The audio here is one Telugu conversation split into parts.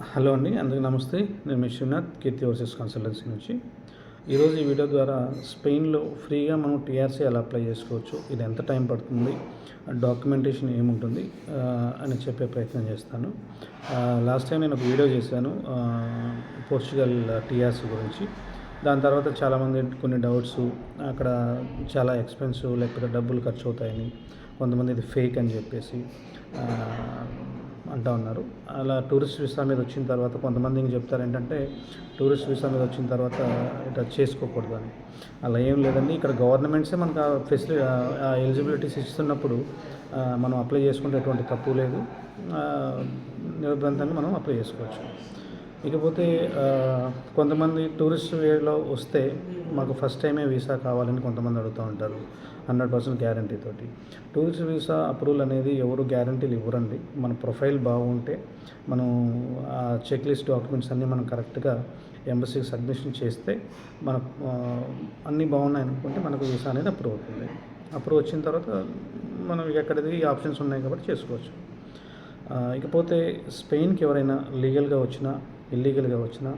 హలో అండి, అందరికీ నమస్తే. నేను మీ శ్రీనాథ్, కీర్తి ఓవర్సీస్ కన్సల్టెన్సీ నుంచి. ఈరోజు ఈ వీడియో ద్వారా స్పెయిన్లో ఫ్రీగా మనం టీఆర్సీ ఎలా అప్లై చేసుకోవచ్చు, ఇది ఎంత టైం పడుతుంది, డాక్యుమెంటేషన్ ఏముంటుంది అని చెప్పే ప్రయత్నం చేస్తాను. లాస్ట్ టైం నేను ఒక వీడియో చేశాను పోర్చుగల్ టీఆర్సీ గురించి. దాని తర్వాత చాలామంది కొన్ని డౌట్స్, అక్కడ చాలా ఎక్స్పెన్సివ్ లేకపోతే డబ్బులు ఖర్చు అవుతాయని, కొంతమంది ఇది ఫేక్ అని చెప్పేసి అంటూ ఉన్నారు. అలా టూరిస్ట్ వీసా మీద వచ్చిన తర్వాత కొంతమంది చెప్తారు ఏంటంటే, టూరిస్ట్ వీసా మీద వచ్చిన తర్వాత ఇట్లా చేసుకోకూడదు అని. అలా ఏం లేదండి. ఇక్కడ గవర్నమెంట్సే మనకు ఎలిజిబిలిటీస్ ఇస్తున్నప్పుడు మనం అప్లై చేసుకుంటే ఎటువంటి తప్పు లేదు. నిర్బంధంగా మనం అప్లై చేసుకోవచ్చు. ఇకపోతే కొంతమంది టూరిస్ట్ వేలో వస్తే మాకు ఫస్ట్ టైమే వీసా కావాలని కొంతమంది అడుగుతూ ఉంటారు, 100% గ్యారంటీ తోటి. టూరిస్ట్ వీసా అప్రూవల్ అనేది ఎవరు గ్యారంటీలు ఇవ్వరండి. మన ప్రొఫైల్ బాగుంటే మనం ఆ చెక్ లిస్ట్ డాక్యుమెంట్స్ అన్నీ మనం కరెక్ట్గా ఎంబసీకి సబ్మిషన్ చేస్తే మన అన్నీ బాగున్నాయి అనుకుంటే మనకు వీసా అనేది అప్రూవ్ అవుతుంది. అప్రూవ్ వచ్చిన తర్వాత మనం ఎక్కడిది ఈ ఆప్షన్స్ ఉన్నాయి కాబట్టి చేసుకోవచ్చు. ఇకపోతే స్పెయిన్కి ఎవరైనా లీగల్గా వచ్చినా ఇల్లీగల్గా వచ్చినా,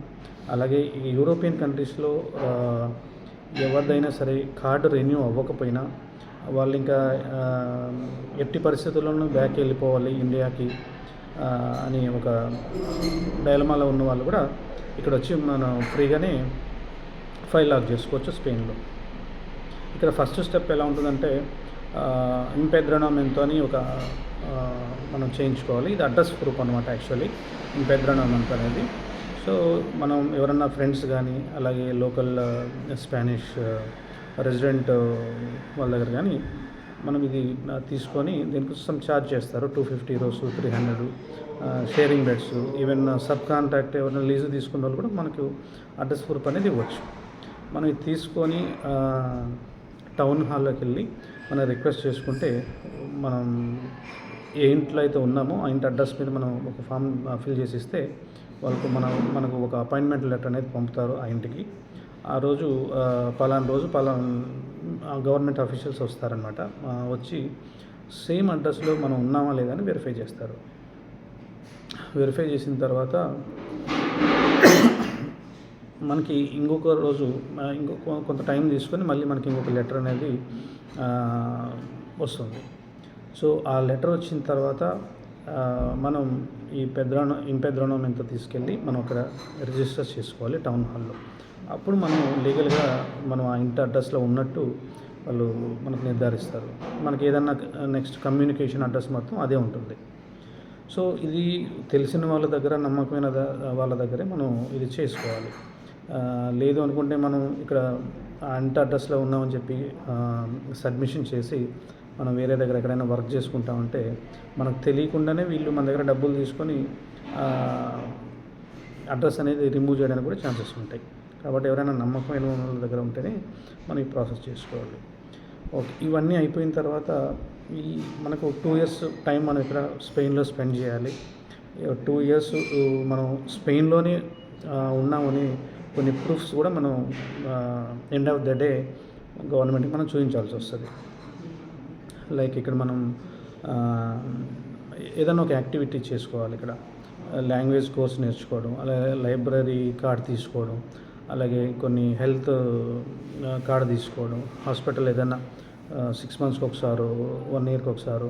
అలాగే ఈ యూరోపియన్ కంట్రీస్లో ఎవరిదైనా సరే కార్డు రెన్యూ అవ్వకపోయినా వాళ్ళు ఇంకా ఎట్టి పరిస్థితుల్లోనూ బ్యాక్ వెళ్ళిపోవాలి ఇండియాకి అని ఒక డైలమాలో ఉన్న వాళ్ళు కూడా ఇక్కడ వచ్చి మనం ఫ్రీగానే ఫైల్ లాక్ చేసుకోవచ్చు స్పెయిన్లో. ఇక్కడ ఫస్ట్ స్టెప్ ఎలా ఉంటుందంటే, ఇంపెద్రనోమెంతో అని ఒక మనం చేయించుకోవాలి. ఇది అడ్రస్ ప్రూఫ్ అనమాట. యాక్చువల్లీ ఇంపెద్రనోమెంట్ అనేది. సో మనం ఎవరన్నా ఫ్రెండ్స్ కానీ, అలాగే లోకల్ స్పానిష్ రెసిడెంట్ వాళ్ళ దగ్గర కానీ మనం ఇది తీసుకొని దీనికోసం ఛార్జ్ చేస్తారు. 250 euros, 300 sharing beds, even sub contract ఎవరైనా లీజు తీసుకున్న వాళ్ళు కూడా మనకు అడ్రస్ ప్రూఫ్ అనేది ఇవ్వచ్చు. మనం ఇది తీసుకొని టౌన్ హాల్లోకి వెళ్ళి మనం రిక్వెస్ట్ చేసుకుంటే, మనం ఏ ఇంట్లో అయితే ఉన్నామో ఆ ఇంటి అడ్రస్ మీద మనం ఒక ఫామ్ ఫిల్ చేసి ఇస్తే వాళ్ళకు మనకు ఒక అపాయింట్మెంట్ లెటర్ అనేది పంపుతారు ఆ ఇంటికి. ఆ రోజు పలానా రోజు గవర్నమెంట్ ఆఫీషియల్స్ వస్తారనమాట. వచ్చి సేమ్ అడ్రస్లో మనం ఉన్నామా లేదా అని వెరిఫై చేస్తారు. వెరిఫై చేసిన తర్వాత మనకి ఇంకొక రోజు కొంత టైం తీసుకొని మళ్ళీ మనకి ఇంకొక లెటర్ అనేది వస్తుంది. సో ఆ లెటర్ వచ్చిన తర్వాత మనం ఈ ఇంపెద్రనోమెంతో తీసుకెళ్ళి మనం అక్కడ రిజిస్టర్ చేసుకోవాలి టౌన్ హాల్లో. అప్పుడు మనం లీగల్గా మనం ఆ ఇంటి అడ్రస్లో ఉన్నట్టు వాళ్ళు మనకు నిర్ధారిస్తారు. మనకి ఏదన్నా నెక్స్ట్ కమ్యూనికేషన్ అడ్రస్ మొత్తం అదే ఉంటుంది. సో ఇది తెలిసిన వాళ్ళ దగ్గర, నమ్మకమైన వాళ్ళ దగ్గరే మనం ఇది చేసుకోవాలి. లేదు అనుకుంటే మనం ఇక్కడ ఆ ఇంటి అడ్రస్లో ఉన్నామని చెప్పి సబ్మిషన్ చేసి మనం వేరే దగ్గర ఎక్కడైనా వర్క్ చేసుకుంటామంటే మనకు తెలియకుండానే వీళ్ళు మన దగ్గర డబ్బులు తీసుకొని అడ్రస్ అనేది రిమూవ్ చేయడానికి కూడా ఛాన్సెస్ ఉంటాయి. కాబట్టి ఎవరైనా నమ్మకమైన వాళ్ళ దగ్గర ఉంటేనే మనం ఈ ప్రాసెస్ చేసుకోవాలి. ఓకే, ఇవన్నీ అయిపోయిన తర్వాత మనకు 2 years టైం మనం ఇక్కడ స్పెయిన్లో స్పెండ్ చేయాలి. 2 years మనం స్పెయిన్లోనే ఉన్నామని కొన్ని ప్రూఫ్స్ కూడా మనం ఎండ్ ఆఫ్ ద డే గవర్నమెంట్కి మనం చూపించాల్సి వస్తుంది. లైక్ ఇక్కడ మనం ఏదైనా ఒక యాక్టివిటీ చేసుకోవాలి. ఇక్కడ లాంగ్వేజ్ కోర్స్ నేర్చుకోవడం, అలాగే లైబ్రరీ కార్డ్ తీసుకోవడం, అలాగే కొన్ని హెల్త్ కార్డు తీసుకోవడం, హాస్పిటల్ ఏదైనా 6 monthsకి ఒకసారి, 1 yearకి ఒకసారి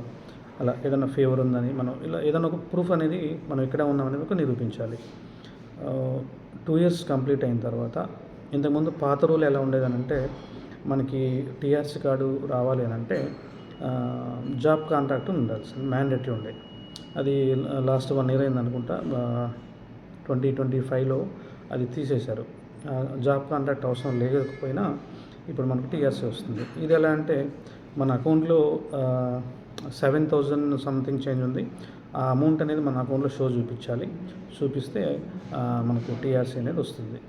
అలా ఏదైనా ఫీవర్ ఉందని మనం ఇలా ఏదైనా ఒక ప్రూఫ్ అనేది మనం ఇక్కడ ఉన్నామనేది ఒక నిరూపించాలి. 2 years కంప్లీట్ అయిన తర్వాత, ఇంతకుముందు పాత రూల్ ఎలా ఉండేదనంటే, మనకి టీఆర్సీ కార్డు రావాలి అని అంటే జాబ్ కాంట్రాక్ట్ ఉండాల్సింది, మ్యాండేటరీ ఉండే. అది లాస్ట్ 1 year అయింది అనుకుంటా, 2025లో అది తీసేశారు. జాబ్ కాంట్రాక్ట్ అవసరం లేకపోయినా ఇప్పుడు మనకు టీఆర్సీ వస్తుంది. ఇది ఎలా అంటే, మన అకౌంట్లో 7,000 సంథింగ్ చేంజ్ ఉంది. ఆ అమౌంట్ అనేది మన అకౌంట్లో చూపించాలి. చూపిస్తే మనకు టీఆర్సీ అనేది వస్తుంది.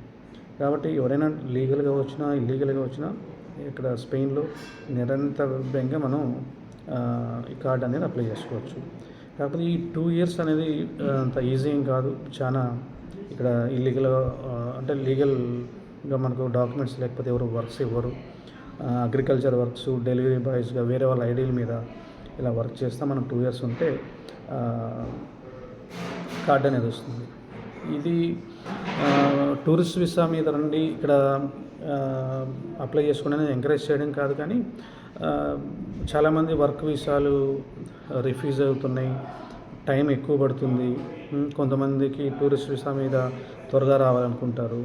కాబట్టి ఎవరైనా లీగల్గా వచ్చినా ఇల్లీగల్గా వచ్చినా ఇక్కడ స్పెయిన్లో నిరంతరంగా మనం ఈ కార్డ్ అనేది అప్లై చేసుకోవచ్చు. కాకపోతే ఈ 2 years అనేది అంత ఈజీ ఏం కాదు. చాలా ఇక్కడ ఇల్లీగల్గా అంటే లీగల్గా మనకు డాక్యుమెంట్స్ లేకపోతే ఎవరు వర్క్స్ ఇవ్వరు. అగ్రికల్చర్ వర్క్స్, డెలివరీ బాయ్స్గా వేరే వాళ్ళ ఐడీల మీద ఇలా వర్క్ చేస్తే మనం 2 years ఉంటే కార్డ్ అనేది వస్తుంది. ఇది టూరిస్ట్ వీసా మీద రండి ఇక్కడ అప్లై చేసుకోండి ఎంకరేజ్ చేయడం కాదు, కానీ చాలామంది వర్క్ వీసాలు రిఫ్యూజ్ అవుతున్నాయి, టైం ఎక్కువ పడుతుంది. కొంతమందికి టూరిస్ట్ వీసా మీద త్వరగా రావాలనుకుంటారు,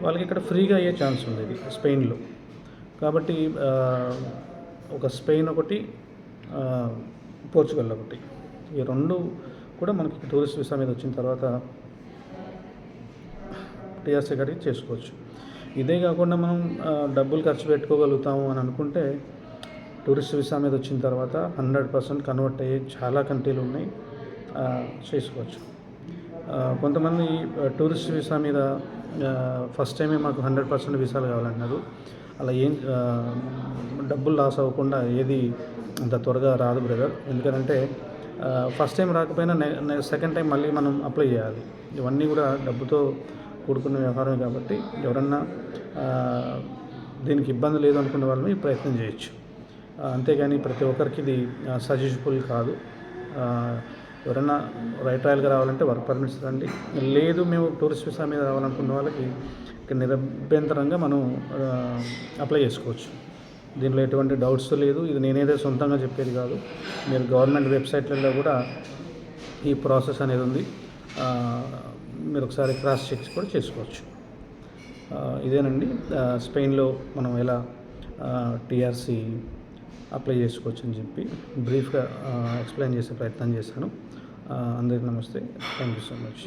వాళ్ళకి ఇక్కడ ఫ్రీగా అయ్యే ఛాన్స్ ఉంది ఇది స్పెయిన్లో. కాబట్టి ఒక స్పెయిన్ ఒకటి, పోర్చుగల్ ఒకటి, ఈ రెండు కూడా మనకి టూరిస్ట్ వీసా మీద వచ్చిన తర్వాత టీఆర్సీ కడిగి చేసుకోవచ్చు. ఇదే కాకుండా మనం డబ్బులు ఖర్చు పెట్టుకోగలుగుతాము అని అనుకుంటే టూరిస్ట్ వీసా మీద వచ్చిన తర్వాత 100% కన్వర్ట్ అయ్యే చాలా కంట్రీలు ఉన్నాయి, చేసుకోవచ్చు. కొంతమంది టూరిస్ట్ వీసా మీద ఫస్ట్ టైమే మాకు 100% వీసాలు కావాలన్నారు. అలా ఏం డబ్బులు లాస్ అవ్వకుండా ఏది అంత త్వరగా రాదు బ్రదర్. ఎందుకంటే ఫస్ట్ టైం రాకపోయినా సెకండ్ టైం మళ్ళీ మనం అప్లై చేయాలి. ఇవన్నీ కూడా డబ్బుతో కూడుకున్న వ్యవహారమే కాబట్టి ఎవరన్నా దీనికి ఇబ్బంది లేదు అనుకున్న వాళ్ళని ప్రయత్నం చేయొచ్చు. అంతేగాని ప్రతి ఒక్కరికి ఇది సజెస్టబుల్ కాదు. ఎవరైనా రైట్ రాయల్గా రావాలంటే వర్క్ పర్మిట్స్ రండి. లేదు మేము టూరిస్ట్ వీసా మీద రావాలనుకున్న వాళ్ళకి ఇక్కడ నిరభ్యంతరంగా మనం అప్లై చేసుకోవచ్చు. దీంట్లో ఎటువంటి డౌట్స్ లేదు. ఇది నేనేదో సొంతంగా చెప్పేది కాదు. మీరు గవర్నమెంట్ వెబ్సైట్లలో కూడా ఈ ప్రాసెస్ అనేది ఉంది. మీరు ఒకసారి క్రాస్ చెక్స్ కూడా చేసుకోవచ్చు. ఇదేనండి స్పెయిన్లో మనం ఎలా టీఆర్సీ అప్లై చేసుకోవచ్చు అని చెప్పి బ్రీఫ్గా ఎక్స్ప్లెయిన్ చేసే ప్రయత్నం చేశాను. అందరికీ నమస్తే. Thank you so much.